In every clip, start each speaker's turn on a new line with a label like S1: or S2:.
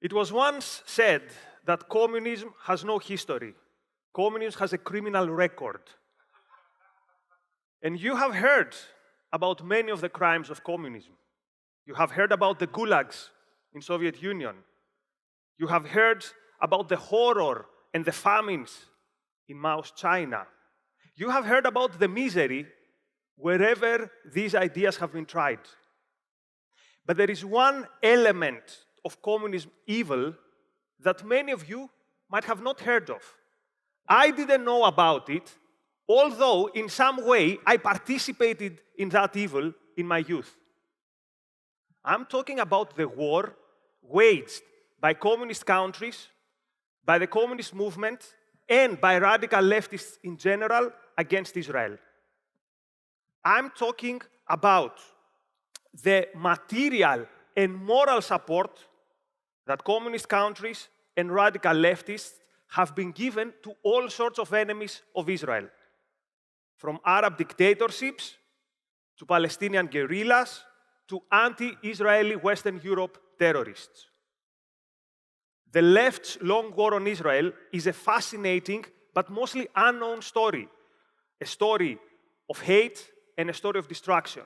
S1: It was once said that communism has no history. Communism has a criminal record. And you have heard about many of the crimes of communism. You have heard about the gulags in Soviet Union. You have heard about the horror and the famines in Mao's China. You have heard about the misery wherever these ideas have been tried. But there is one element of communism evil that many of you might have not heard of. I didn't know about it, although in some way I participated in that evil in my youth. I'm talking about the war waged by communist countries, by the communist movement, and by radical leftists in general against Israel. I'm talking about the material and moral support that communist countries and radical leftists have been given to all sorts of enemies of Israel, from Arab dictatorships to Palestinian guerrillas to anti-Israeli Western Europe terrorists. The left's long war on Israel is a fascinating but mostly unknown story, a story of hate and a story of destruction.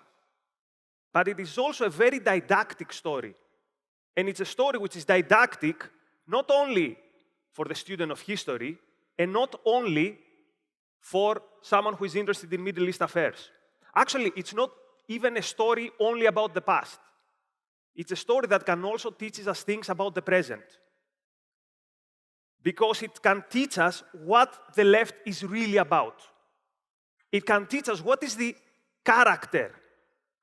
S1: But it is also a very didactic story. And it's a story which is didactic not only for the student of history and not only for someone who is interested in Middle East affairs. Actually, it's not even a story only about the past. It's a story that can also teach us things about the present. Because it can teach us what the left is really about. It can teach us what is the character,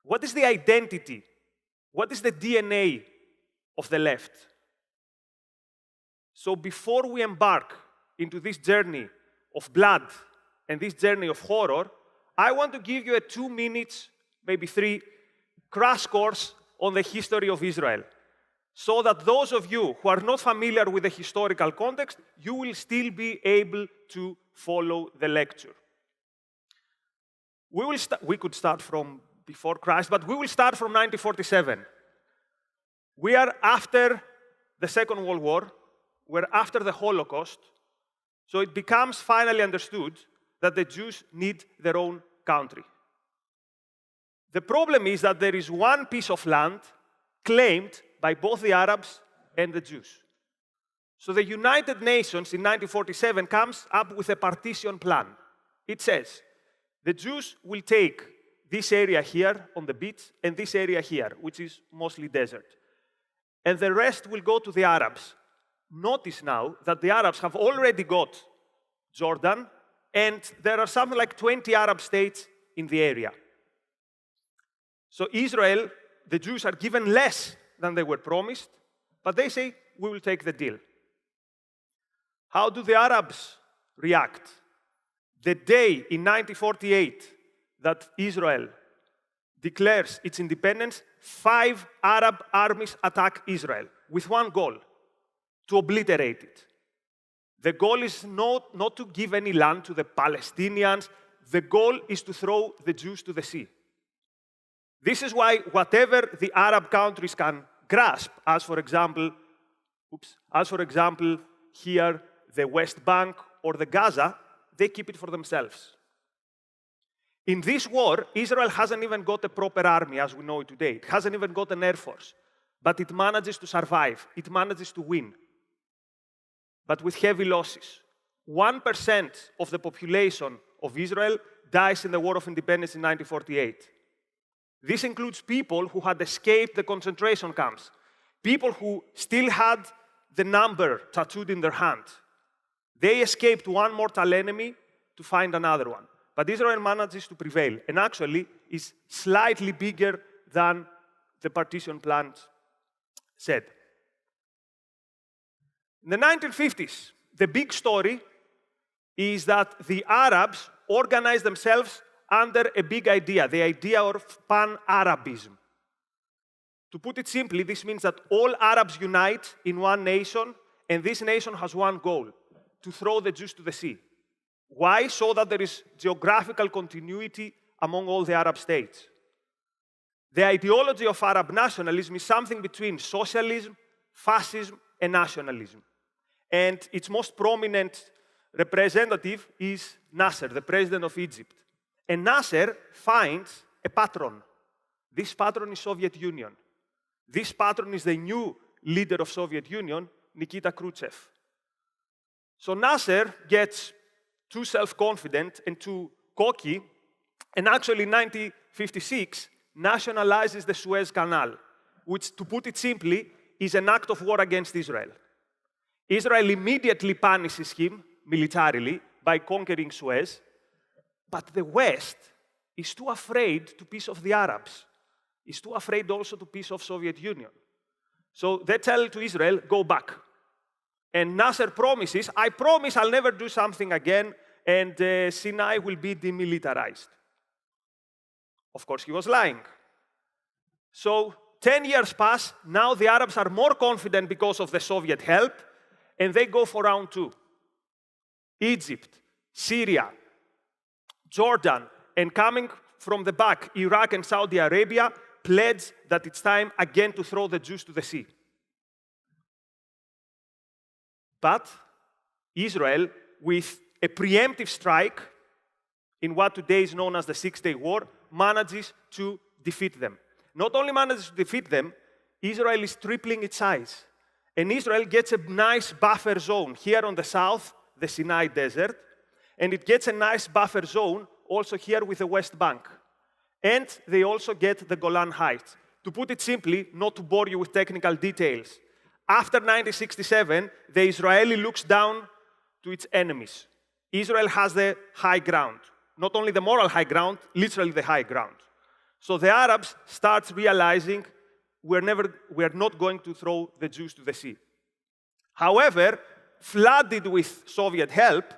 S1: what is the identity, what is the DNA of the left. So before we embark into this journey of blood and this journey of horror, I want to give you a 2 minutes, maybe 3, crash course on the history of Israel, so that those of you who are not familiar with the historical context, you will still be able to follow the lecture. We could start from before Christ, but we will start from 1947. We are after the Second World War, we're after the Holocaust, so it becomes finally understood that the Jews need their own country. The problem is that there is one piece of land claimed by both the Arabs and the Jews. So the United Nations in 1947 comes up with a partition plan. It says, the Jews will take this area here on the beach and this area here, which is mostly desert. And the rest will go to the Arabs. Notice now that the Arabs have already got Jordan, and there are something like 20 Arab states in the area. So Israel, the Jews are given less than they were promised, but they say, we will take the deal. How do the Arabs react? The day in 1948 that Israel declares its independence, 5 Arab armies attack Israel with one goal: to obliterate it. The goal is not to give any land to the Palestinians. The goal is to throw the Jews to the sea. This is why whatever the Arab countries can grasp, as for example, here, the West Bank or the Gaza, they keep it for themselves. In this war, Israel hasn't even got a proper army as we know it today. It hasn't even got an air force. But it manages to survive. It manages to win. But with heavy losses. 1% of the population of Israel dies in the War of Independence in 1948. This includes people who had escaped the concentration camps, people who still had the number tattooed in their hand. They escaped one mortal enemy to find another one. But Israel manages to prevail, and actually is slightly bigger than the partition plan said. In the 1950s, the big story is that the Arabs organized themselves under a big idea, the idea of pan-Arabism. To put it simply, this means that all Arabs unite in one nation, and this nation has one goal: to throw the Jews to the sea. Why? So that there is geographical continuity among all the Arab states. The ideology of Arab nationalism is something between socialism, fascism, and nationalism. And its most prominent representative is Nasser, the president of Egypt. And Nasser finds a patron. This patron is Soviet Union. This patron is the new leader of Soviet Union, Nikita Khrushchev. So Nasser gets too self-confident and too cocky, and actually in 1956 nationalizes the Suez Canal, which, to put it simply, is an act of war against Israel. Israel immediately punishes him militarily by conquering Suez, but the West is too afraid to piss off the Arabs, is too afraid also to piss off Soviet Union. So they tell to Israel, go back. And Nasser promises, I promise I'll never do something again, and Sinai will be demilitarized. Of course, he was lying. So 10 years pass, now the Arabs are more confident because of the Soviet help, and they go for round two. Egypt, Syria, Jordan, and coming from the back, Iraq and Saudi Arabia pledge that it's time again to throw the Jews to the sea. But Israel, with a preemptive strike in what today is known as the Six-Day War, manages to defeat them. Not only manages to defeat them, Israel is tripling its size. And Israel gets a nice buffer zone here on the south, the Sinai Desert, and it gets a nice buffer zone also here with the West Bank. And they also get the Golan Heights. To put it simply, not to bore you with technical details, after 1967, the Israeli looks down to its enemies. Israel has the high ground. Not only the moral high ground, literally the high ground. So the Arabs start realizing we're not going to throw the Jews to the sea. However, flooded with Soviet help,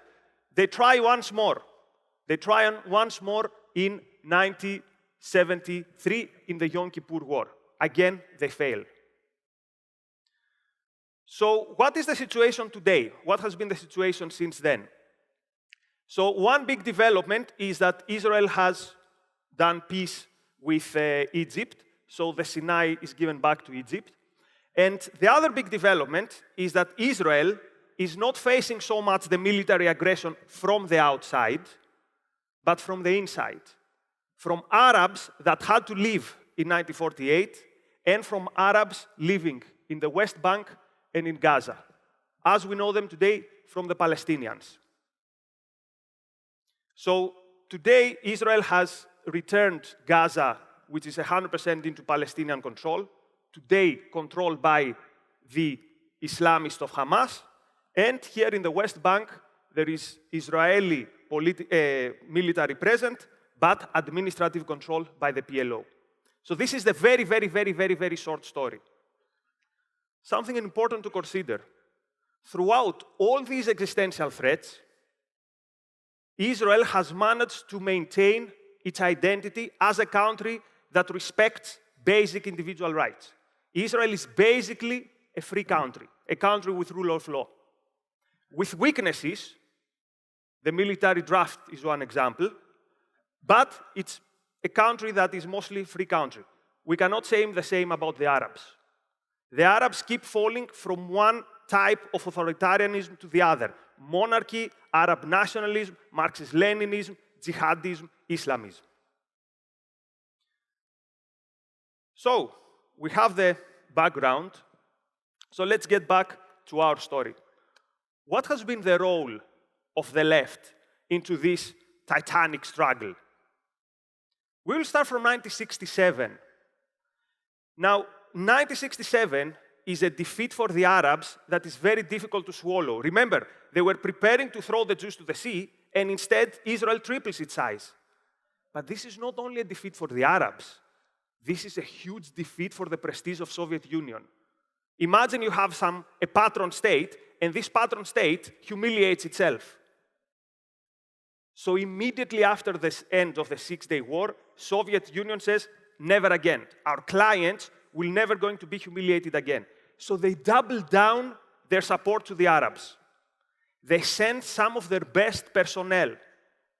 S1: they try once more. They try once more in 1973 in the Yom Kippur War. Again, they fail. So what is the situation today? What has been the situation since then? So one big development is that Israel has done peace with Egypt. So the Sinai is given back to Egypt. And the other big development is that Israel is not facing so much the military aggression from the outside, but from the inside. From Arabs that had to leave in 1948, and from Arabs living in the West Bank and in Gaza, as we know them today from the Palestinians. So today, Israel has returned Gaza, which is 100% into Palestinian control, today controlled by the Islamists of Hamas, and here in the West Bank, there is Israeli military present, but administrative control by the PLO. So this is the very, very, very, very, very short story. Something important to consider. Throughout all these existential threats, Israel has managed to maintain its identity as a country that respects basic individual rights. Israel is basically a free country, a country with rule of law. With weaknesses, the military draft is one example, but it's a country that is mostly free country. We cannot say the same about the Arabs. The Arabs keep falling from one type of authoritarianism to the other. Monarchy, Arab nationalism, Marxist-Leninism, jihadism, Islamism. So, we have the background. So let's get back to our story. What has been the role of the left into this titanic struggle? We will start from 1967. Now, 1967 is a defeat for the Arabs that is very difficult to swallow. Remember, they were preparing to throw the Jews to the sea, and instead, Israel triples its size. But this is not only a defeat for the Arabs. This is a huge defeat for the prestige of Soviet Union. Imagine you have a patron state, and this patron state humiliates itself. So immediately after the end of the Six-Day War, Soviet Union says, never again. Our clients will never going to be humiliated again. So they double down their support to the Arabs. They sent some of their best personnel.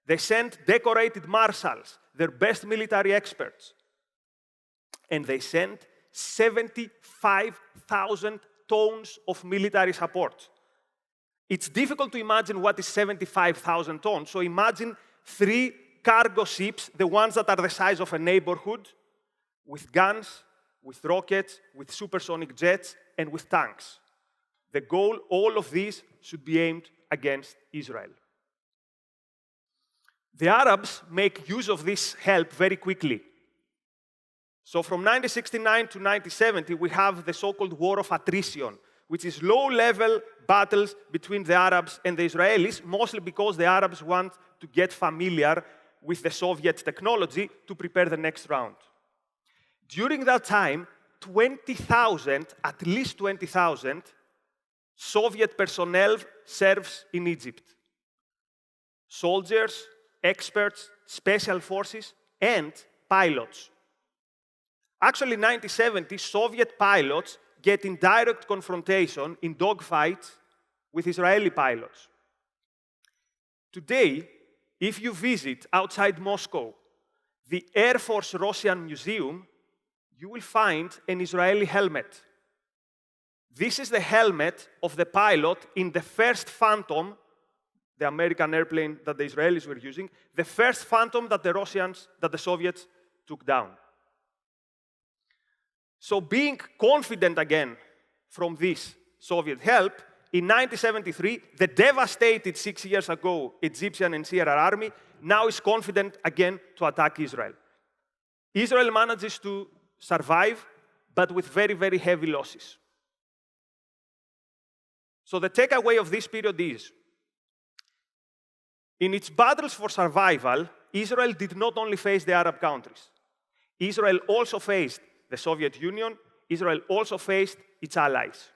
S1: They sent decorated marshals, their best military experts. And they sent 75,000 tons of military support. It's difficult to imagine what is 75,000 tons, so imagine 3 cargo ships, the ones that are the size of a neighborhood, with guns, with rockets, with supersonic jets, and with tanks. The goal, all of these should be aimed against Israel. The Arabs make use of this help very quickly. So from 1969 to 1970, we have the so-called war of attrition, which is low-level battles between the Arabs and the Israelis, mostly because the Arabs want to get familiar with the Soviet technology to prepare the next round. During that time, 20,000, at least 20,000, Soviet personnel serves in Egypt. Soldiers, experts, special forces, and pilots. Actually, in 1970, Soviet pilots get in direct confrontation in dogfights with Israeli pilots. Today, if you visit outside Moscow the Air Force Russian Museum, you will find an Israeli helmet. This is the helmet of the pilot in the first Phantom, the American airplane that the Israelis were using, the first Phantom that the Soviets took down. So being confident again from this Soviet help, in 1973, the devastated 6 years ago Egyptian and Syrian army now is confident again to attack Israel. Israel manages to survive, but with very, very heavy losses. So the takeaway of this period is, in its battles for survival, Israel did not only face the Arab countries. Israel also faced the Soviet Union. Israel also faced its allies.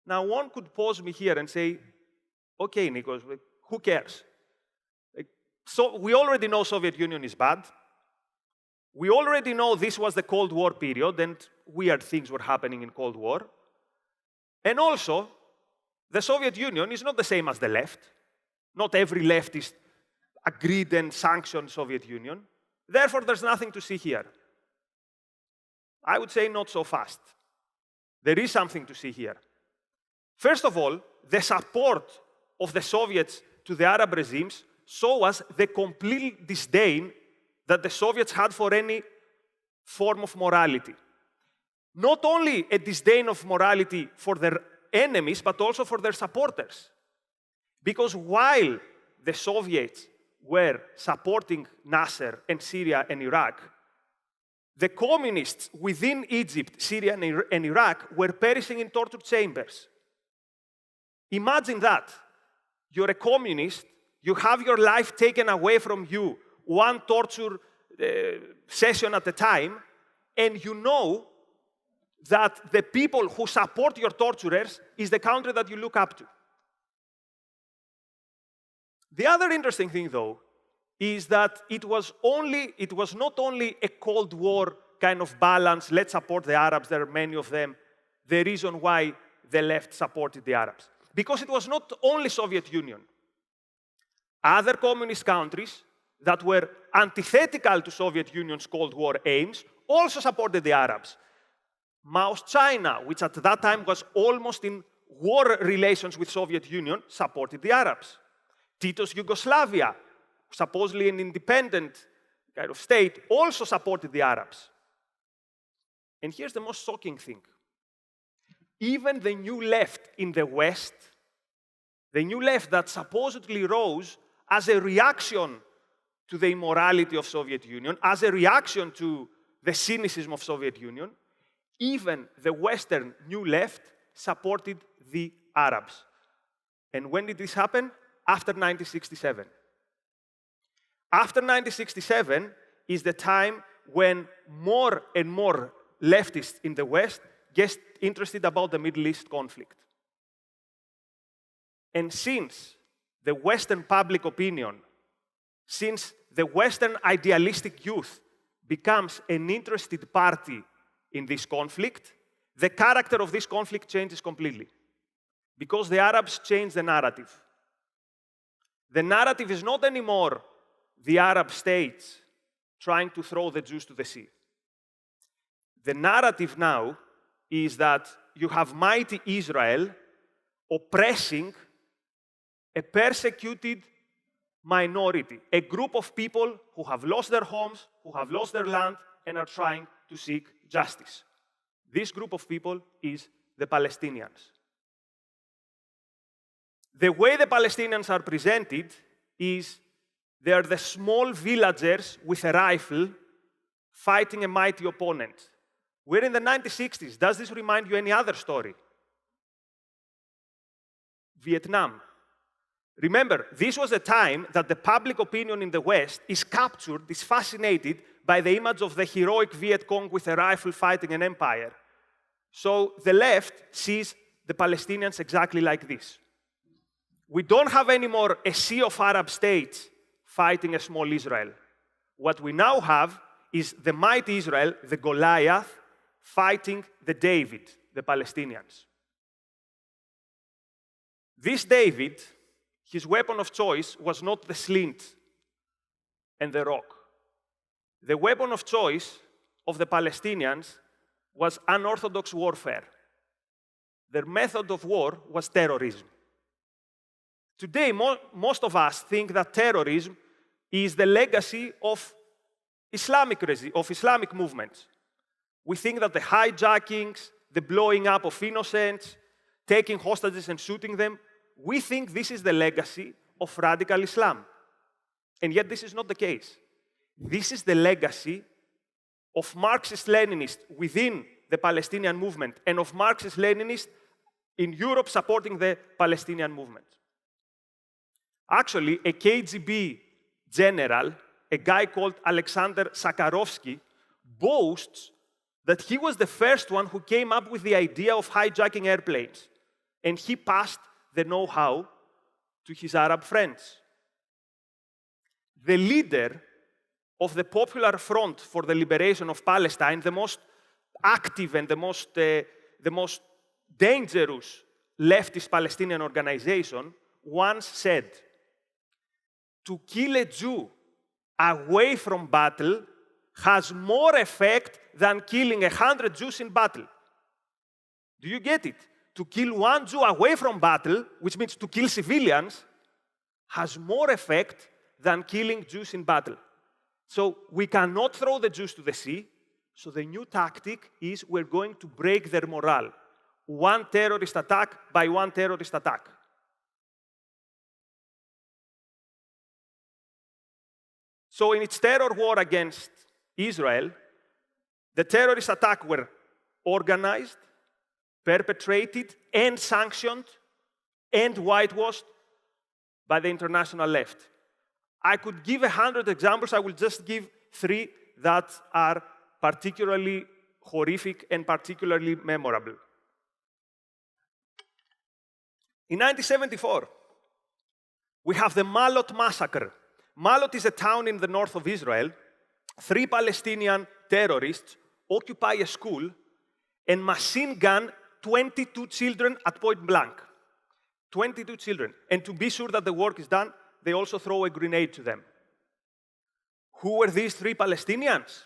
S1: Now, one could pause me here and say, okay, Nikos, who cares? So we already know Soviet Union is bad. We already know this was the Cold War period and weird things were happening in Cold War. And also, the Soviet Union is not the same as the left. Not every leftist agreed and sanctioned Soviet Union. Therefore, there's nothing to see here. I would say not so fast. There is something to see here. First of all, the support of the Soviets to the Arab regimes show us the complete disdain that the Soviets had for any form of morality. Not only a disdain of morality for their enemies, but also for their supporters. Because while the Soviets were supporting Nasser and Syria and Iraq, the communists within Egypt, Syria, and Iraq were perishing in torture chambers. Imagine that. You're a communist, you have your life taken away from you, one torture session at a time, and you know that the people who support your torturers is the country that you look up to. The other interesting thing, though, is that it was not only a Cold War kind of balance, let's support the Arabs, there are many of them, the reason why the left supported the Arabs. Because it was not only Soviet Union. Other communist countries that were antithetical to Soviet Union's Cold War aims also supported the Arabs. Mao's China, which at that time was almost in war relations with Soviet Union, supported the Arabs. Tito's Yugoslavia, supposedly an independent kind of state, also supported the Arabs. And here's the most shocking thing. Even the new left in the West, the new left that supposedly rose as a reaction to the immorality of Soviet Union, as a reaction to the cynicism of Soviet Union, even the Western new left supported the Arabs. And when did this happen? After 1967. After 1967 is the time when more and more leftists in the West get interested about the Middle East conflict. And since the Western public opinion, since the Western idealistic youth becomes an interested party in this conflict, the character of this conflict changes completely. Because the Arabs change the narrative. The narrative is not anymore the Arab states trying to throw the Jews to the sea. The narrative now is that you have mighty Israel oppressing a persecuted minority, a group of people who have lost their homes, who have lost their land, and are trying to seek justice. This group of people is the Palestinians. The way the Palestinians are presented is they are the small villagers with a rifle fighting a mighty opponent. We're in the 1960s. Does this remind you any other story? Vietnam. Remember, this was a time that the public opinion in the West is captured, is fascinated by the image of the heroic Viet Cong with a rifle fighting an empire. So the left sees the Palestinians exactly like this. We don't have anymore a sea of Arab states fighting a small Israel. What we now have is the mighty Israel, the Goliath, fighting the David, the Palestinians. This David, his weapon of choice was not the sling and the rock. The weapon of choice of the Palestinians was unorthodox warfare. Their method of war was terrorism. Today, most of us think that terrorism is the legacy of Islamic movements. We think that the hijackings, the blowing up of innocents, taking hostages and shooting them, we think this is the legacy of radical Islam. And yet this is not the case. This is the legacy of Marxist-Leninists within the Palestinian movement and of Marxist-Leninists in Europe supporting the Palestinian movement. Actually, a KGB general, a guy called Alexander Sakharovsky, boasts that he was the first one who came up with the idea of hijacking airplanes, and he passed the know-how to his Arab friends. The leader of the Popular Front for the Liberation of Palestine, the most active and the most dangerous leftist Palestinian organization, once said, "To kill a Jew away from battle has more effect than killing 100 Jews in battle." Do you get it? To kill one Jew away from battle, which means to kill civilians, has more effect than killing Jews in battle. So we cannot throw the Jews to the sea. So the new tactic is we're going to break their morale. One terrorist attack by one terrorist attack. So in its terror war against Israel, the terrorist attacks were organized, perpetrated, and sanctioned, and whitewashed by the international left. I could give 100 examples. I will just give 3 that are particularly horrific and particularly memorable. In 1974, we have the Malot massacre. Malot is a town in the north of Israel. 3 Palestinian terrorists occupy a school and machine gun 22 children at point blank. 22 children. And to be sure that the work is done, they also throw a grenade to them. Who were these 3 Palestinians?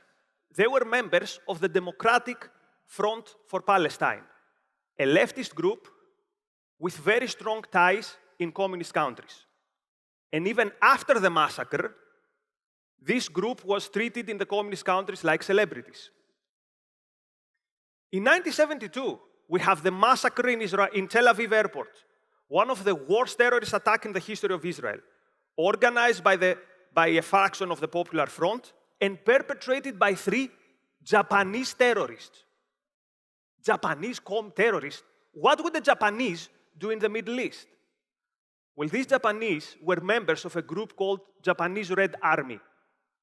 S1: They were members of the Democratic Front for Palestine, a leftist group with very strong ties in communist countries. And even after the massacre, this group was treated in the communist countries like celebrities. In 1972, we have the massacre in Tel Aviv airport, one of the worst terrorist attacks in the history of Israel, organized by a faction of the Popular Front and perpetrated by 3 Japanese terrorists. Japanese terrorists. What would the Japanese do in the Middle East? Well, these Japanese were members of a group called Japanese Red Army.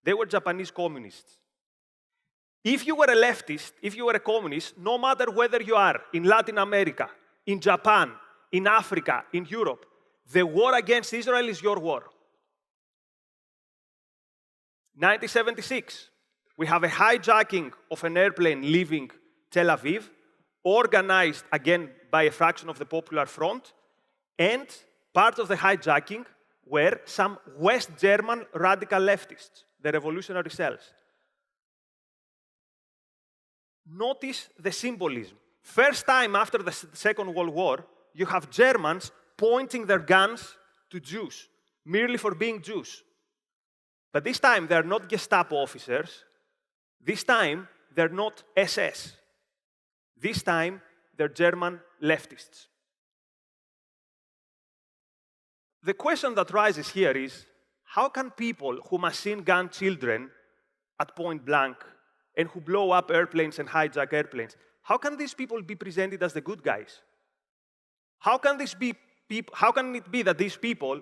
S1: They were Japanese communists. If you were a leftist, if you were a communist, no matter whether you are in Latin America, in Japan, in Africa, in Europe, the war against Israel is your war. 1976, we have a hijacking of an airplane leaving Tel Aviv, organized again by a fraction of the Popular Front, and part of the hijacking were some West German radical leftists, the revolutionary cells. Notice the symbolism. First time after the Second World War, you have Germans pointing their guns to Jews, merely for being Jews. But this time, they're not Gestapo officers. This time, they're not SS. This time, they're German leftists. The question that rises here is, how can people who machine gun children at point blank and who blow up airplanes and hijack airplanes, how can these people be presented as the good guys? How can it be that these people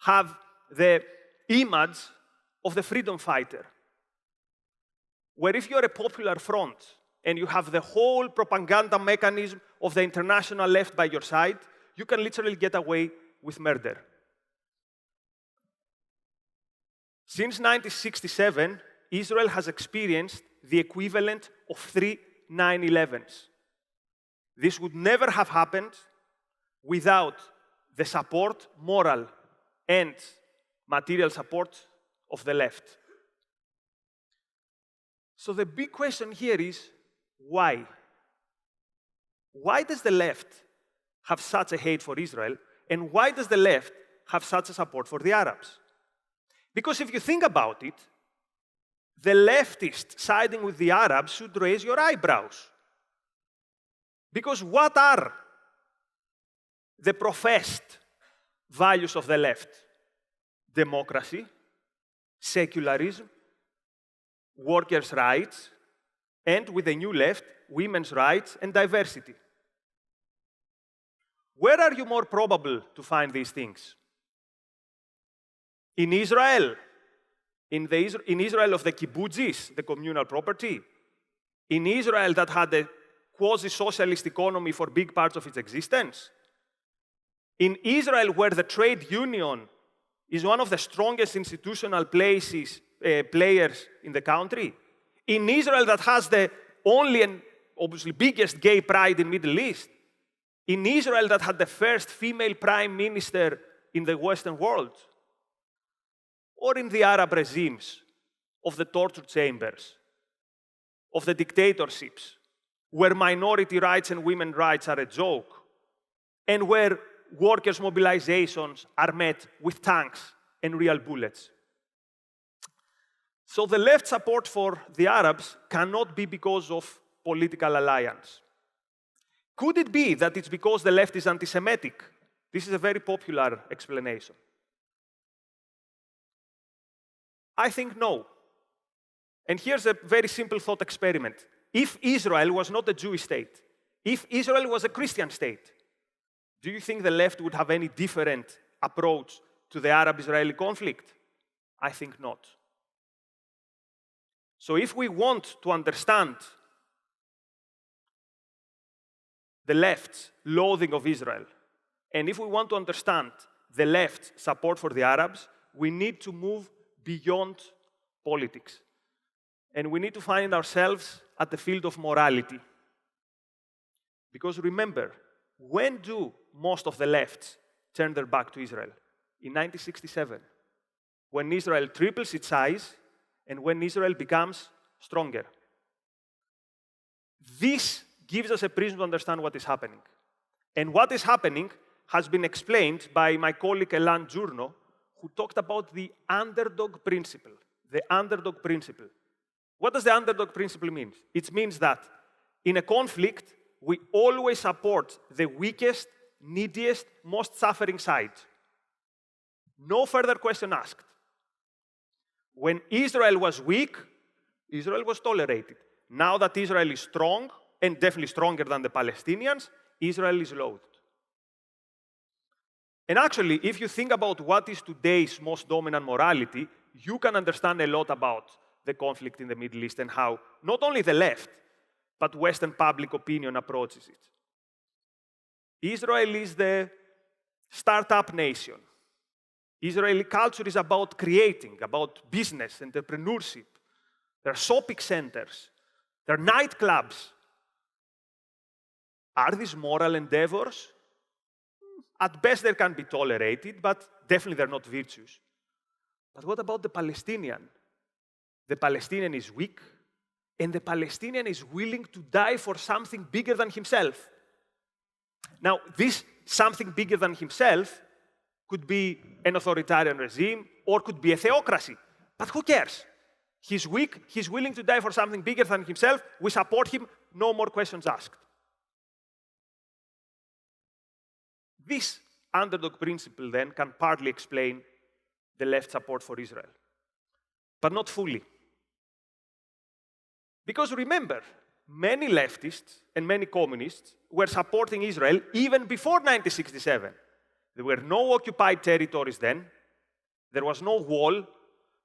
S1: have the image of the freedom fighter? Where if you're a popular front and you have the whole propaganda mechanism of the international left by your side, you can literally get away with murder. Since 1967, Israel has experienced the equivalent of 3 9/11s. This would never have happened without the support, moral and material support of the left. So the big question here is, why? Why does the left have such a hate for Israel, and why does the left have such a support for the Arabs? Because if you think about it, the leftists siding with the Arabs should raise your eyebrows. Because what are the professed values of the left? Democracy, secularism, workers' rights, and with the new left, women's rights and diversity. Where are you more probable to find these things? In Israel? In Israel of the kibbutzes, the communal property? In Israel that had a quasi-socialist economy for big parts of its existence? In Israel where the trade union is one of the strongest institutional players in the country? In Israel that has the only and obviously biggest gay pride in the Middle East? In Israel that had the first female prime minister in the Western world? Or in the Arab regimes of the torture chambers, of the dictatorships, where minority rights and women's rights are a joke, and where workers' mobilizations are met with tanks and real bullets? So the left support for the Arabs cannot be because of political alliance. Could it be that it's because the left is anti-Semitic? This is a very popular explanation. I think no. And here's a very simple thought experiment. If Israel was not a Jewish state, if Israel was a Christian state, do you think the left would have any different approach to the Arab-Israeli conflict? I think not. So if we want to understand the left's loathing of Israel, and if we want to understand the left's support for the Arabs, we need to move beyond politics. And we need to find ourselves at the field of morality. Because remember, when do most of the lefts turn their back to Israel? In 1967, when Israel triples its size and when Israel becomes stronger. This gives us a prism to understand what is happening. And what is happening has been explained by my colleague Elan Journo, who talked about the underdog principle. The underdog principle. What does the underdog principle mean? It means that in a conflict, we always support the weakest, neediest, most suffering side. No further question asked. When Israel was weak, Israel was tolerated. Now that Israel is strong, and definitely stronger than the Palestinians, Israel is loathed. And actually, if you think about what is today's most dominant morality, you can understand a lot about the conflict in the Middle East and how not only the left, but Western public opinion approaches it. Israel is the startup nation. Israeli culture is about creating, about business, entrepreneurship. There are shopping centers. There are nightclubs. Are these moral endeavors? At best, they can be tolerated, but definitely they're not virtues. But what about the Palestinian? The Palestinian is weak, and the Palestinian is willing to die for something bigger than himself. Now, this something bigger than himself could be an authoritarian regime or could be a theocracy. But who cares? He's weak, he's willing to die for something bigger than himself. We support him, no more questions asked. This underdog principle, then, can partly explain the left support for Israel, but not fully. Because remember, many leftists and many communists were supporting Israel even before 1967. There were no occupied territories then. There was no wall.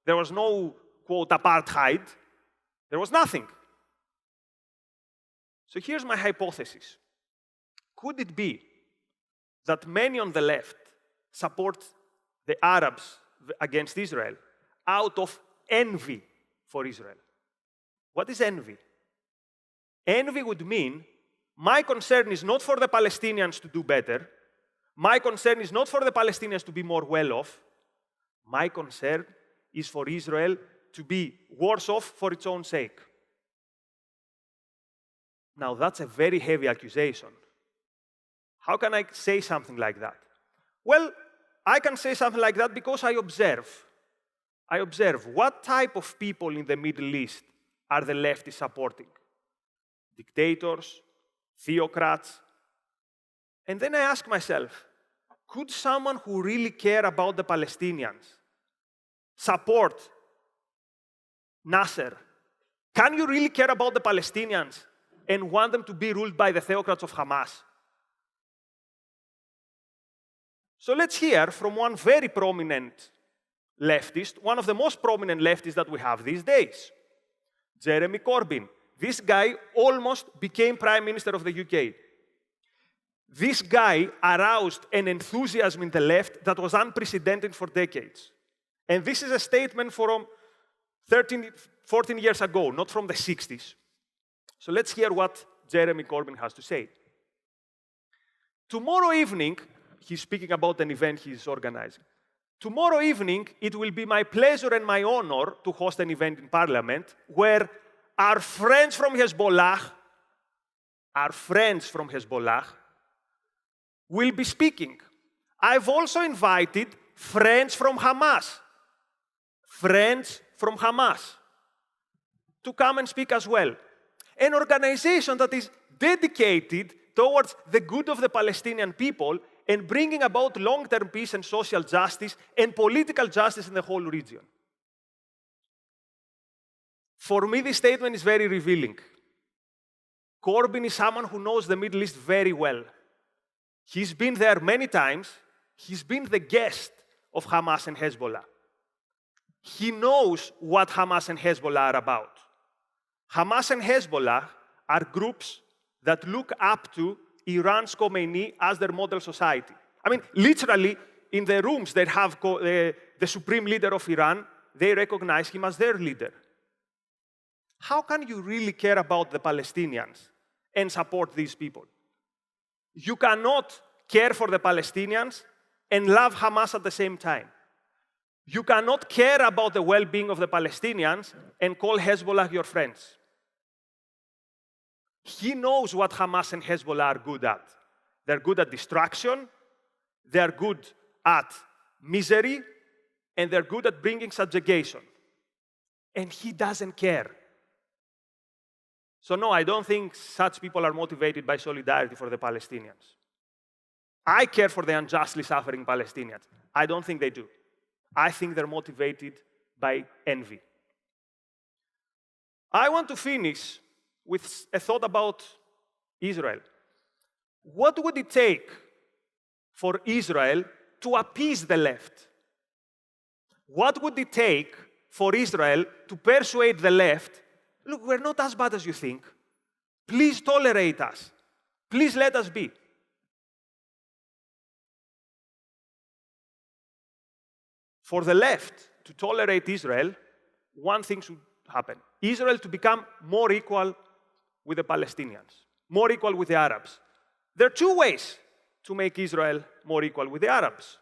S1: There was no, quote, apartheid. There was nothing. So here's my hypothesis. Could it be that many on the left support the Arabs against Israel out of envy for Israel? What is envy? Envy would mean my concern is not for the Palestinians to do better. My concern is not for the Palestinians to be more well-off. My concern is for Israel to be worse off for its own sake. Now, that's a very heavy accusation. How can I say something like that? Well, I can say something like that because I observe. I observe what type of people in the Middle East are the leftists supporting. Dictators, theocrats. And then I ask myself, could someone who really care about the Palestinians support Nasser? Can you really care about the Palestinians and want them to be ruled by the theocrats of Hamas? So let's hear from one very prominent leftist, one of the most prominent leftists that we have these days, Jeremy Corbyn. This guy almost became Prime Minister of the UK. This guy aroused an enthusiasm in the left that was unprecedented for decades. And this is a statement from 14 years ago, not from the 60s. So let's hear what Jeremy Corbyn has to say. Tomorrow evening, he's speaking about an event he's organizing. Tomorrow evening, it will be my pleasure and my honor to host an event in Parliament where our friends from Hezbollah will be speaking. I've also invited friends from Hamas to come and speak as well. An organization that is dedicated towards the good of the Palestinian people and bringing about long-term peace and social justice and political justice in the whole region. For me, this statement is very revealing. Corbyn is someone who knows the Middle East very well. He's been there many times. He's been the guest of Hamas and Hezbollah. He knows what Hamas and Hezbollah are about. Hamas and Hezbollah are groups that look up to Iran's Khomeini as their model society. I mean, literally, in the rooms they have the supreme leader of Iran, they recognize him as their leader. How can you really care about the Palestinians and support these people? You cannot care for the Palestinians and love Hamas at the same time. You cannot care about the well-being of the Palestinians and call Hezbollah your friends. He knows what Hamas and Hezbollah are good at. They're good at destruction, they're good at misery, and they're good at bringing subjugation. And he doesn't care. So no, I don't think such people are motivated by solidarity for the Palestinians. I care for the unjustly suffering Palestinians. I don't think they do. I think they're motivated by envy. I want to finish with a thought about Israel. What would it take for Israel to appease the left? What would it take for Israel to persuade the left, look, we're not as bad as you think. Please tolerate us. Please let us be. For the left to tolerate Israel, one thing should happen. Israel to become more equal with the Palestinians, more equal with the Arabs. There are two ways to make Israel more equal with the Arabs.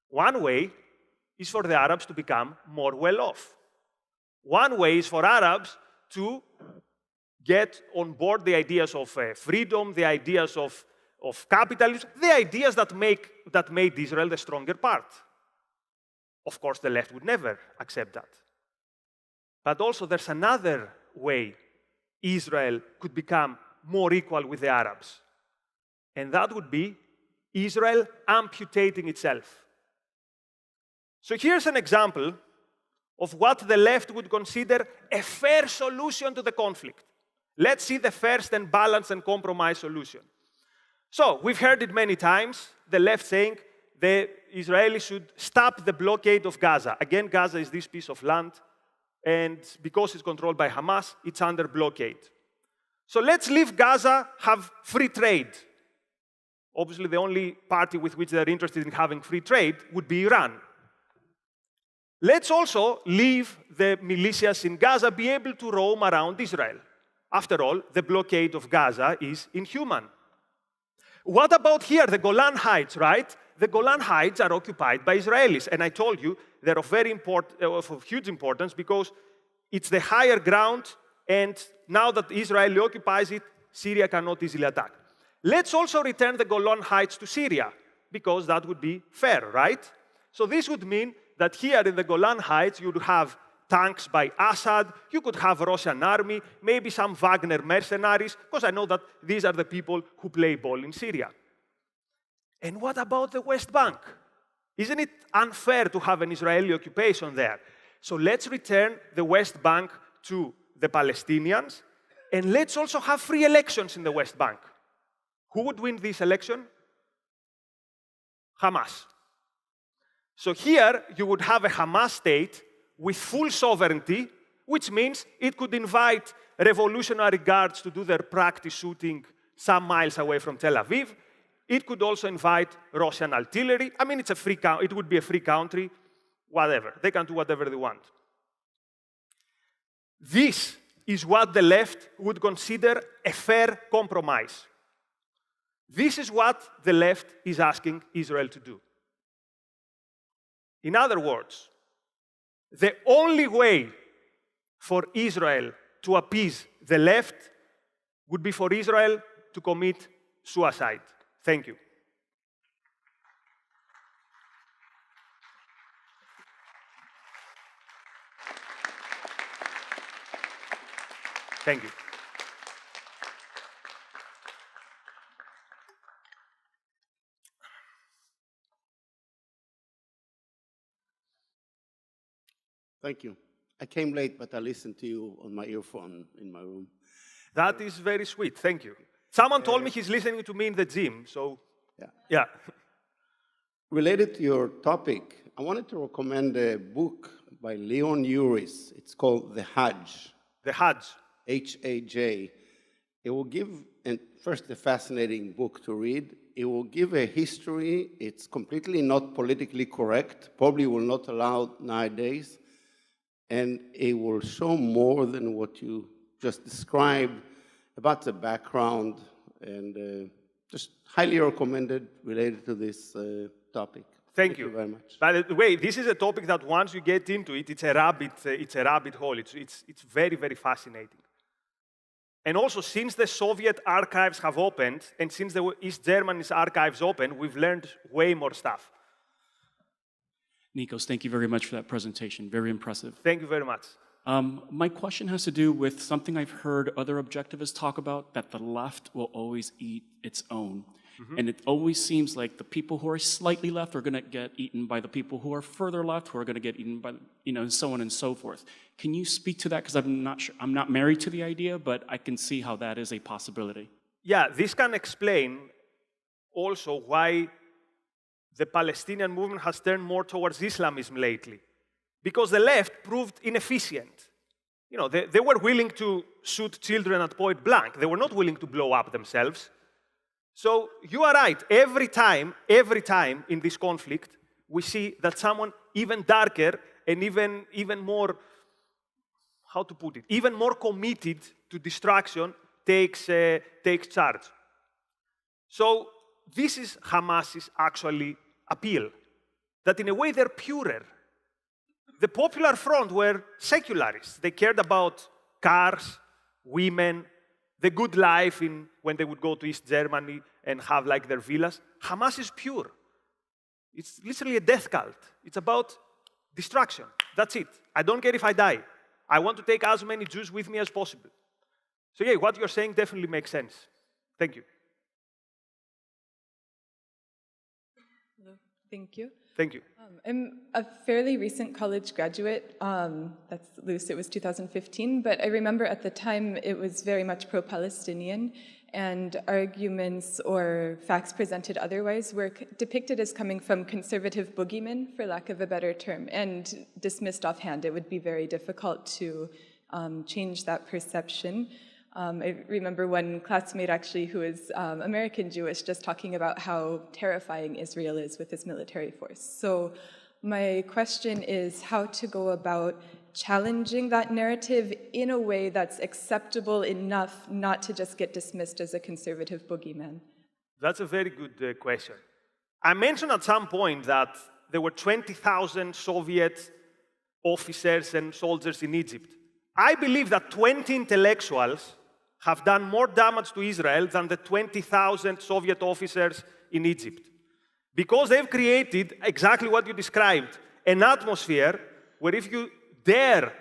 S1: One way is for the Arabs to become more well-off. One way is for Arabs to get on board the ideas of freedom, the ideas of capitalism, the ideas that made Israel the stronger part. Of course, the left would never accept that. But also, there's another way Israel could become more equal with the Arabs. And that would be Israel amputating itself. So here's an example of what the left would consider a fair solution to the conflict. Let's see the first and balanced and compromise solution. So, we've heard it many times, the left saying the Israelis should stop the blockade of Gaza. Again, Gaza is this piece of land, and because it's controlled by Hamas, it's under blockade. So let's leave Gaza, have free trade. Obviously, the only party with which they're interested in having free trade would be Iran. Let's also leave the militias in Gaza be able to roam around Israel. After all, the blockade of Gaza is inhuman. What about here, the Golan Heights, right? The Golan Heights are occupied by Israelis, and I told you they're of huge importance because it's the higher ground, and now that Israel occupies it, Syria cannot easily attack. Let's also return the Golan Heights to Syria, because that would be fair, right? So this would mean that here in the Golan Heights, you would have tanks by Assad, you could have Russian army, maybe some Wagner mercenaries, because I know that these are the people who play ball in Syria. And what about the West Bank? Isn't it unfair to have an Israeli occupation there? So let's return the West Bank to the Palestinians, and let's also have free elections in the West Bank. Who would win this election? Hamas. So here, you would have a Hamas state with full sovereignty, which means it could invite revolutionary guards to do their practice shooting some miles away from Tel Aviv. It could also invite Russian artillery. I mean, it would be a free country, whatever. They can do whatever they want. This is what the left would consider a fair compromise. This is what the left is asking Israel to do. In other words, the only way for Israel to appease the left would be for Israel to commit suicide. Thank you. Thank you.
S2: Thank you. I came late, but I listened to you on my earphone in my room.
S1: That is very sweet. Thank you. Someone told me he's listening to me in the gym, so yeah.
S2: Related to your topic, I wanted to recommend a book by Leon Uris. It's called The Hajj.
S1: The Hajj.
S2: H-A-J. It will give, first, a fascinating book to read. It will give a history. It's completely not politically correct, probably will not allow nowadays. And it will show more than what you just described about the background, and just highly recommended related to this topic.
S1: Thank you
S2: very much.
S1: By the way, this is a topic that once you get into it, it's a rabbit hole. It's very, very fascinating. And also, since the Soviet archives have opened, and since the East Germany's archives opened, we've learned way more stuff.
S3: Nikos, thank you very much for that presentation. Very impressive.
S1: Thank you very much.
S3: My question has to do with something I've heard other objectivists talk about, that the left will always eat its own. Mm-hmm. And it always seems like the people who are slightly left are going to get eaten by the people who are further left, who are going to get eaten by, and so on and so forth. Can you speak to that? Because I'm not sure, I'm not married to the idea, but I can see how that is a possibility.
S1: Yeah, this can explain also why the Palestinian movement has turned more towards Islamism lately. Because the left proved inefficient. They were willing to shoot children at point blank. They were not willing to blow up themselves. So you are right. Every time in this conflict, we see that someone even darker and even more, how to put it, even more committed to destruction takes charge. So this is Hamas's actually appeal, that in a way they're purer. The Popular Front were secularists. They cared about cars, women, the good life when they would go to East Germany and have like their villas. Hamas is pure. It's literally a death cult. It's about destruction. That's it. I don't care if I die. I want to take as many Jews with me as possible. So yeah, what you're saying definitely makes sense. Thank you.
S4: Hello. Thank you.
S1: Thank you.
S4: I'm a fairly recent college graduate. That's loose, it was 2015, but I remember at the time it was very much pro-Palestinian, and arguments or facts presented otherwise were depicted as coming from conservative boogeymen, for lack of a better term, and dismissed offhand. It would be very difficult to change that perception. I remember one classmate actually who is American Jewish just talking about how terrifying Israel is with its military force. So my question is how to go about challenging that narrative in a way that's acceptable enough not to just get dismissed as a conservative boogeyman.
S1: That's a very good question. I mentioned at some point that there were 20,000 Soviet officers and soldiers in Egypt. I believe that 20 intellectuals have done more damage to Israel than the 20,000 Soviet officers in Egypt. Because they've created exactly what you described, an atmosphere where if you dare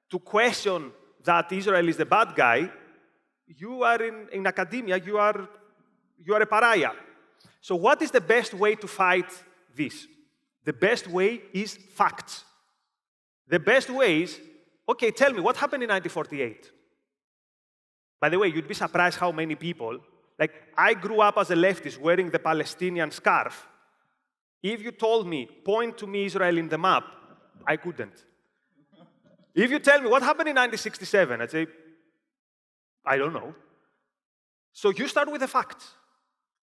S1: to question that Israel is the bad guy, you are in academia, you are a pariah. So what is the best way to fight this? The best way is facts. The best way is, okay, tell me, what happened in 1948? By the way, you'd be surprised how many people, like I grew up as a leftist wearing the Palestinian scarf. If you told me, point to me Israel in the map, I couldn't. If you tell me what happened in 1967, I'd say, I don't know. So you start with the facts.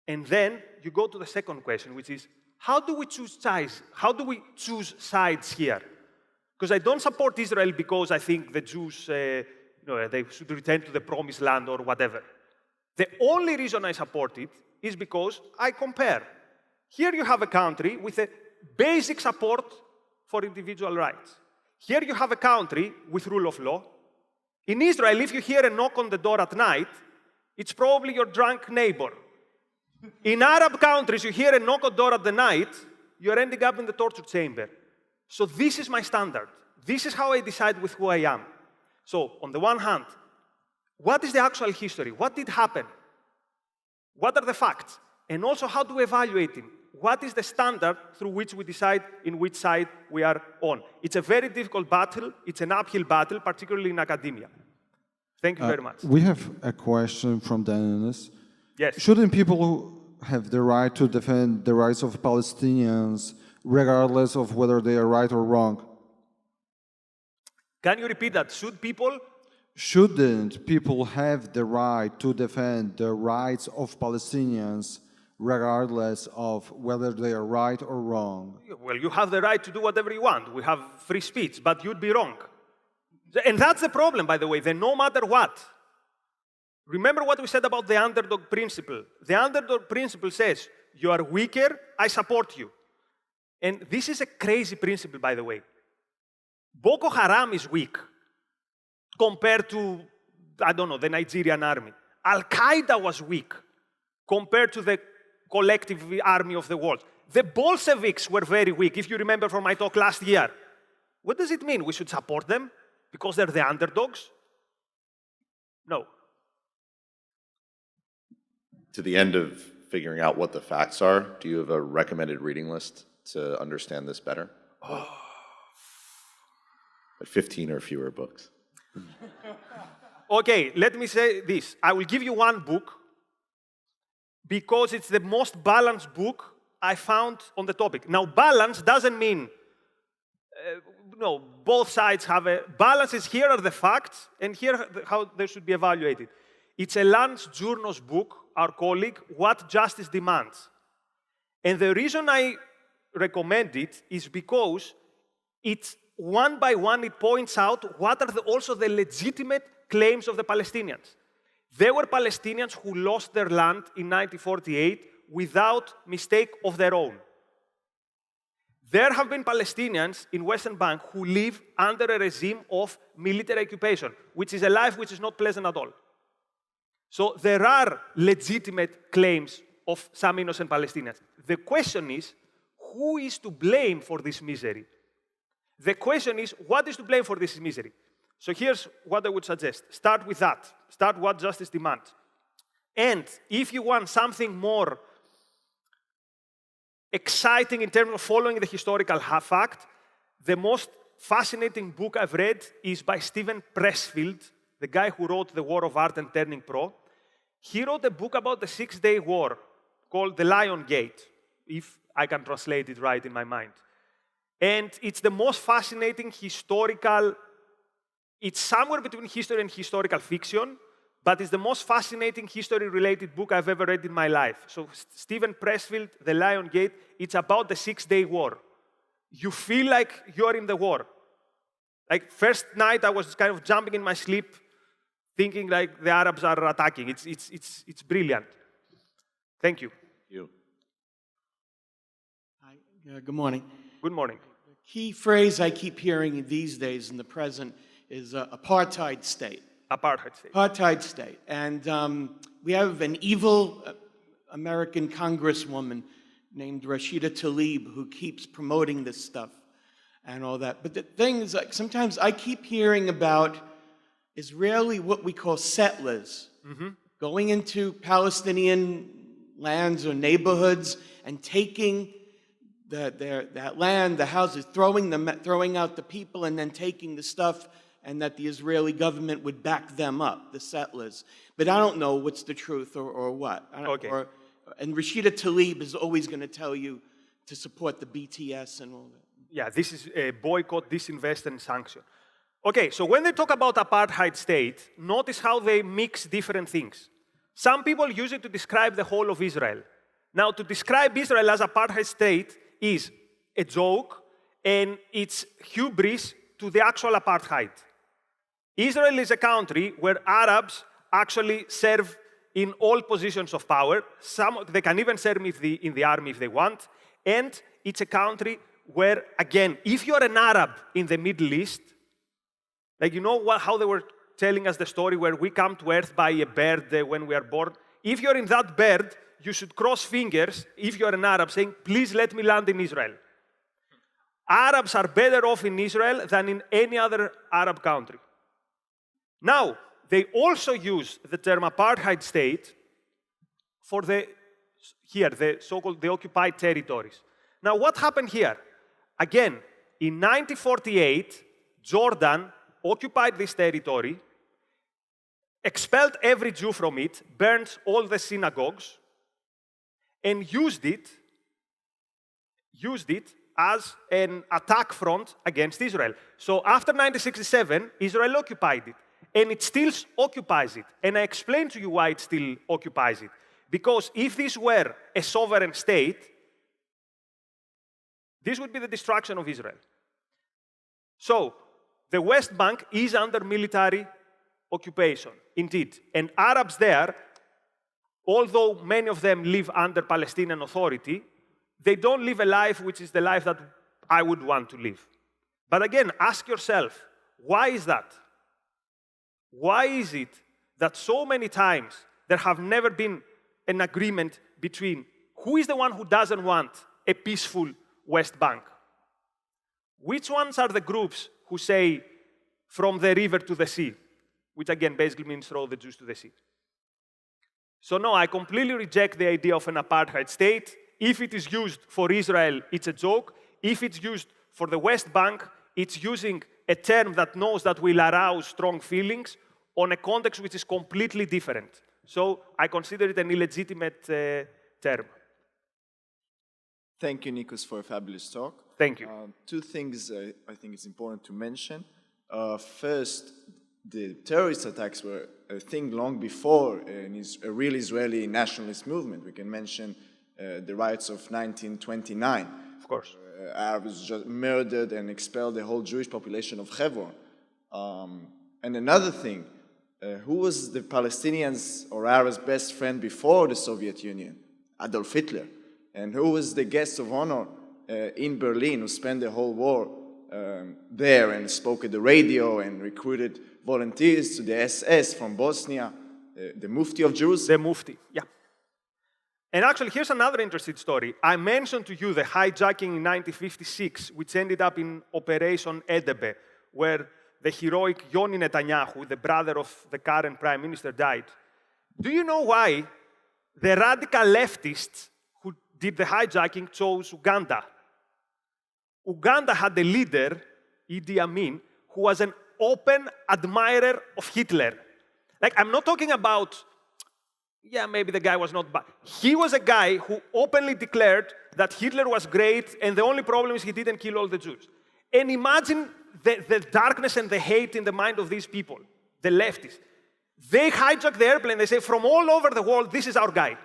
S1: And then you go to the second question, which is, how do we choose sides? How do we choose sides here? Because I don't support Israel because I think the Jews, they should return to the promised land or whatever. The only reason I support it is because I compare. Here you have a country with a basic support for individual rights. Here you have a country with rule of law. In Israel, if you hear a knock on the door at night, it's probably your drunk neighbor. In Arab countries, you hear a knock on the door at the night, you're ending up in the torture chamber. So this is my standard. This is how I decide with who I am. So, on the one hand, what is the actual history? What did happen? What are the facts? And also, how do we evaluate them? What is the standard through which we decide in which side we are on? It's a very difficult battle. It's an uphill battle, particularly in academia. Thank you very much.
S5: We have a question from Dennis.
S1: Yes.
S5: Shouldn't people have the right to defend the rights of Palestinians regardless of whether they are right or wrong?
S1: Can you repeat that?
S5: Shouldn't people have the right to defend the rights of Palestinians regardless of whether they are right or wrong?
S1: Well, you have the right to do whatever you want. We have free speech, but you'd be wrong. And that's the problem, by the way, the no matter what. Remember what we said about the underdog principle. The underdog principle says, you are weaker, I support you. And this is a crazy principle, by the way. Boko Haram is weak compared to, I don't know, the Nigerian army. Al-Qaeda was weak compared to the collective army of the world. The Bolsheviks were very weak, if you remember from my talk last year. What does it mean? We should support them because they're the underdogs? No.
S6: To the end of figuring out what the facts are, do you have a recommended reading list to understand this better? Like 15 or fewer books.
S1: Okay, let me say this. I will give you one book because it's the most balanced book I found on the topic. Now, balance doesn't mean, both sides have a... Balance is here are the facts and here how they should be evaluated. It's a Lance Journo's book, our colleague, What Justice Demands. And the reason I recommend it is because it's one by one, it points out what are also the legitimate claims of the Palestinians. There were Palestinians who lost their land in 1948 without mistake of their own. There have been Palestinians in Western Bank who live under a regime of military occupation, which is a life which is not pleasant at all. So there are legitimate claims of some innocent Palestinians. The question is, who is to blame for this misery? The question is, what is to blame for this misery? So here's what I would suggest. Start with that. Start what justice demands. And if you want something more exciting in terms of following the historical fact, the most fascinating book I've read is by Steven Pressfield, the guy who wrote The War of Art and Turning Pro. He wrote a book about the Six-Day War called The Lion Gate, if I can translate it right in my mind. And it's the most fascinating historical, it's somewhere between history and historical fiction, but it's the most fascinating history-related book I've ever read in my life. So Steven Pressfield, The Lion Gate, it's about the Six-Day War. You feel like you're in the war. Like, first night I was kind of jumping in my sleep, thinking like the Arabs are attacking. It's brilliant. Thank you.
S7: Hi, good morning.
S1: Good morning.
S7: The key phrase I keep hearing these days in the present is apartheid state.
S1: Apartheid state.
S7: Apartheid state. And we have an evil American congresswoman named Rashida Tlaib who keeps promoting this stuff and all that. But the thing is, like, sometimes I keep hearing about Israeli, what we call settlers, going into Palestinian lands or neighborhoods and taking that land, the houses, throwing out the people and then taking the stuff, and that the Israeli government would back them up, the settlers. But I don't know what's the truth or what.
S1: Okay.
S7: And Rashida Tlaib is always going to tell you to support the BTS and all that.
S1: Yeah, this is a boycott, disinvest, and sanction. Okay, so when they talk about apartheid state, notice how they mix different things. Some people use it to describe the whole of Israel. Now, to describe Israel as apartheid state is a joke, and it's hubris to the actual apartheid. Israel is a country where Arabs actually serve in all positions of power. They can even serve in the army if they want. And it's a country where, again, if you're an Arab in the Middle East, like, you know how they were telling us the story where we come to Earth by a bird when we are born? If you're in that bird, you should cross fingers, if you're an Arab, saying, please let me land in Israel. Arabs are better off in Israel than in any other Arab country. Now, they also use the term apartheid state for the so-called occupied territories. Now, what happened here? Again, in 1948, Jordan occupied this territory, expelled every Jew from it, burned all the synagogues, and used it as an attack front against Israel. So after 1967, Israel occupied it. And it still occupies it. And I explain to you why it still occupies it. Because if this were a sovereign state, this would be the destruction of Israel. So, the West Bank is under military occupation, indeed. And Arabs there, although many of them live under Palestinian authority, they don't live a life which is the life that I would want to live. But again, ask yourself, why is that? Why is it that so many times there have never been an agreement between who is the one who doesn't want a peaceful West Bank? Which ones are the groups who say from the river to the sea, which again basically means throw the Jews to the sea? So no, I completely reject the idea of an apartheid state. If it is used for Israel, it's a joke. If it's used for the West Bank, it's using a term that knows that will arouse strong feelings on a context which is completely different. So I consider it an illegitimate term.
S8: Thank you, Nikos, for a fabulous talk.
S1: Thank you.
S8: Two things I think it's important to mention. First, the terrorist attacks were a thing long before a real Israeli nationalist movement. We can mention the riots of 1929.
S1: Of course.
S8: Arabs just murdered and expelled the whole Jewish population of Hebron. And another thing, who was the Palestinians or Arabs' best friend before the Soviet Union? Adolf Hitler. And who was the guest of honor in Berlin who spent the whole war there and spoke at the radio and recruited volunteers to the SS from Bosnia, the Mufti of Jerusalem.
S1: The Mufti, yeah. And actually, here's another interesting story. I mentioned to you the hijacking in 1956, which ended up in Operation Edebe, where the heroic Yoni Netanyahu, the brother of the current prime minister, died. Do you know why the radical leftists who did the hijacking chose Uganda? Uganda had a leader, Idi Amin, who was an open admirer of Hitler. Like, I'm not talking about, yeah, maybe the guy was not bad. He was a guy who openly declared that Hitler was great and the only problem is he didn't kill all the Jews. And imagine the darkness and the hate in the mind of these people, the leftists. They hijack the airplane, they say, from all over the world, this is our guy.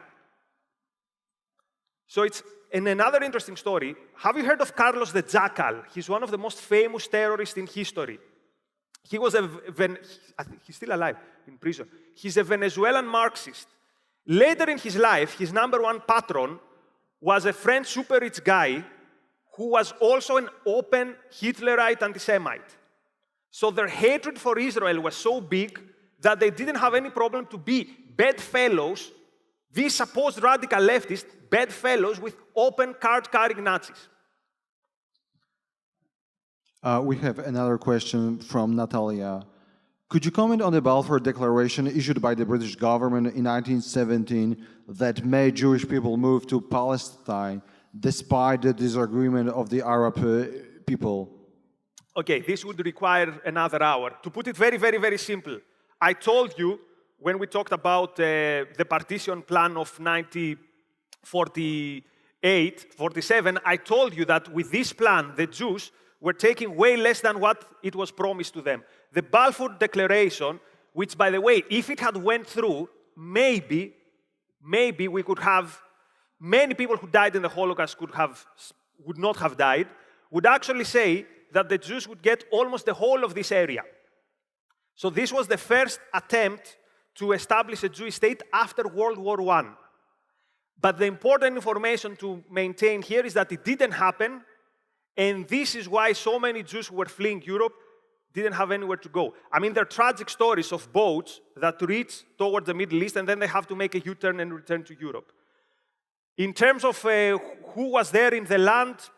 S1: So it's, in another interesting story, have you heard of Carlos the Jackal? He's one of the most famous terrorists in history. He was I think he's still alive in prison. He's a Venezuelan Marxist. Later in his life, his number one patron was a French super rich guy who was also an open Hitlerite anti-Semite. So their hatred for Israel was so big that they didn't have any problem to be bedfellows, these supposed radical leftists, bedfellows with open card-carrying Nazis.
S5: We have another question from Natalia. Could you comment on the Balfour Declaration issued by the British government in 1917 that made Jewish people move to Palestine despite the disagreement of the Arab people?
S1: Okay, this would require another hour. To put it very, very, very simple, I told you when we talked about the partition plan of 1948, 47, I told you that with this plan, the Jews were taking way less than what it was promised to them. The Balfour Declaration, which, by the way, if it had went through, maybe we could have, many people who died in the Holocaust would not have died, would actually say that the Jews would get almost the whole of this area. So this was the first attempt to establish a Jewish state after World War I. But the important information to maintain here is that it didn't happen, and this is why so many Jews who were fleeing Europe didn't have anywhere to go. I mean, there are tragic stories of boats that reach towards the Middle East and then they have to make a U-turn and return to Europe. In terms of who was there in the land,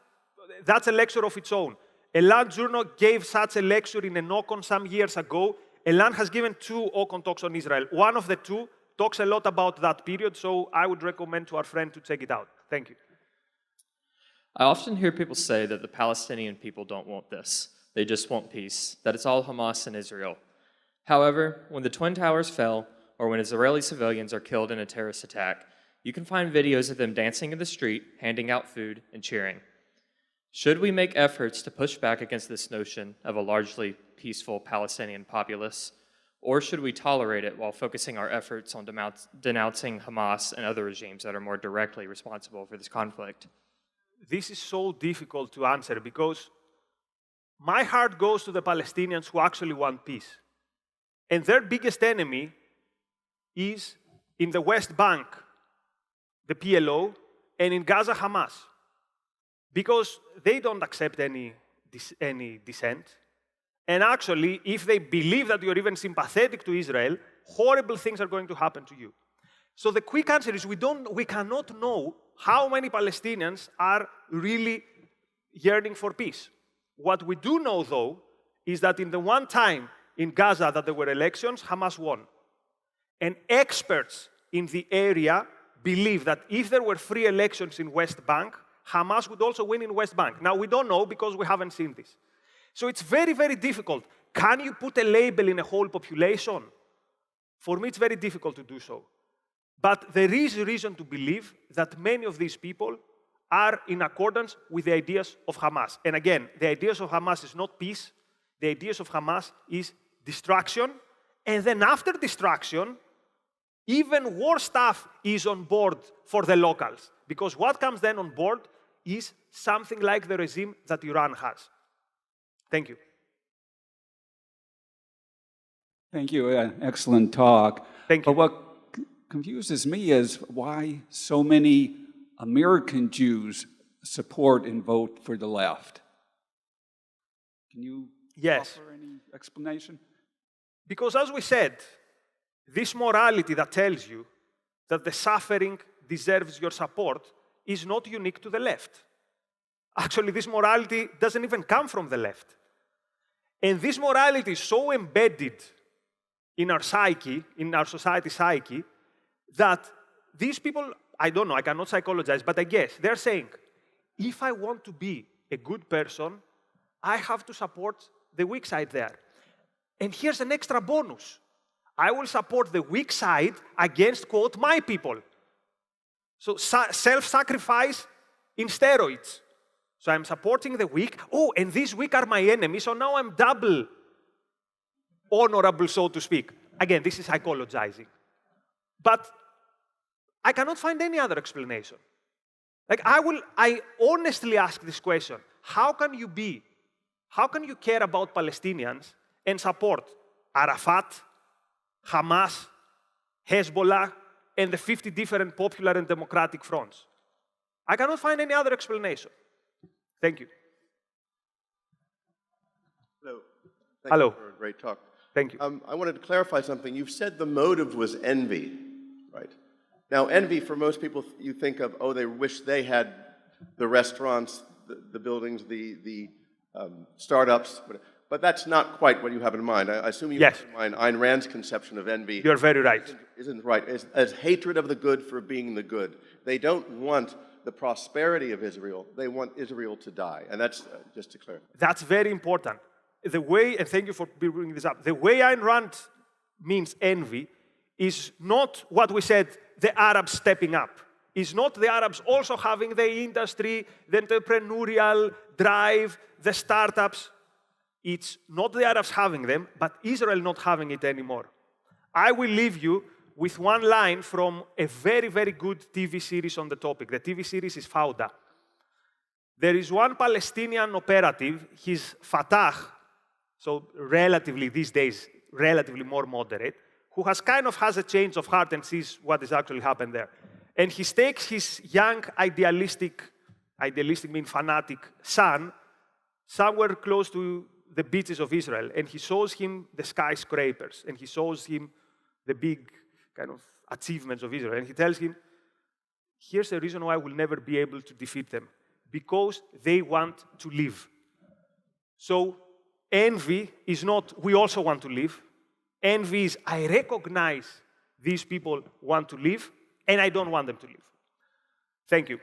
S1: that's a lecture of its own. Elan Journo gave such a lecture in an Ocon some years ago. Elan has given 2 Ocon talks on Israel. One of the 2 talks a lot about that period, so I would recommend to our friend to check it out. Thank you.
S9: I often hear people say that the Palestinian people don't want this. They just want peace, that it's all Hamas and Israel. However, when the Twin Towers fell, or when Israeli civilians are killed in a terrorist attack, you can find videos of them dancing in the street, handing out food, and cheering. Should we make efforts to push back against this notion of a largely peaceful Palestinian populace, or should we tolerate it while focusing our efforts on denouncing Hamas and other regimes that are more directly responsible for this conflict?
S1: This is so difficult to answer because my heart goes to the Palestinians who actually want peace. And their biggest enemy is in the West Bank, the PLO, and in Gaza, Hamas. Because they don't accept any dissent. And actually, if they believe that you're even sympathetic to Israel, horrible things are going to happen to you. So the quick answer is we cannot know how many Palestinians are really yearning for peace. What we do know, though, is that in the one time in Gaza that there were elections, Hamas won. And experts in the area believe that if there were free elections in West Bank, Hamas would also win in West Bank. Now, we don't know because we haven't seen this. So it's very, very difficult. Can you put a label in a whole population? For me, it's very difficult to do so. But there is reason to believe that many of these people are in accordance with the ideas of Hamas. And again, the ideas of Hamas is not peace. The ideas of Hamas is destruction. And then after destruction, even worse stuff is on board for the locals. Because what comes then on board is something like the regime that Iran has. Thank you.
S10: Thank you. Excellent talk.
S1: Thank you.
S10: But what confuses me is why so many American Jews support and vote for the left. Can you offer any explanation?
S1: Because as we said, this morality that tells you that the suffering deserves your support is not unique to the left. Actually, this morality doesn't even come from the left. And this morality is so embedded in our psyche, in our society psyche, that these people, I don't know, I cannot psychologize, but I guess they're saying, if I want to be a good person, I have to support the weak side there. And here's an extra bonus. I will support the weak side against, quote, my people. So self-sacrifice in steroids. So I'm supporting the weak. Oh, and these weak are my enemies, so now I'm double honorable, so to speak. Again, this is psychologizing. But I cannot find any other explanation. Like, I honestly ask this question. How can you care about Palestinians and support Arafat, Hamas, Hezbollah, and the 50 different popular and democratic fronts? I cannot find any other explanation. Thank you.
S11: Hello.
S1: Hello.
S11: Thank you for a great talk.
S1: Thank you.
S11: I wanted to clarify something. You've said the motive was envy, right? Now, envy, for most people, you think of, oh, they wish they had the restaurants, the buildings, the startups, but that's not quite what you have in mind. I assume you have in mind Ayn Rand's conception of envy.
S1: You're very right.
S11: Isn't right. As hatred of the good for being the good. They don't want the prosperity of Israel. They want Israel to die. And that's just to clarify.
S1: That's very important. The way, and thank you for bringing this up, the way Ayn Rand means envy is not what we said, the Arabs stepping up. Is not the Arabs also having the industry, the entrepreneurial drive, the startups. It's not the Arabs having them, but Israel not having it anymore. I will leave you with one line from a very, very good TV series on the topic. The TV series is Fauda. There is one Palestinian operative, he's Fatah, so relatively these days, relatively more moderate, who has a change of heart and sees what has actually happened there. And he takes his young, idealistic means fanatic son, somewhere close to the beaches of Israel, and he shows him the skyscrapers, and he shows him the big kind of achievements of Israel, and he tells him, here's the reason why we'll never be able to defeat them, because they want to live. So envy is not, we also want to live. Envy is, I recognize these people want to live, and I don't want them to live. Thank you.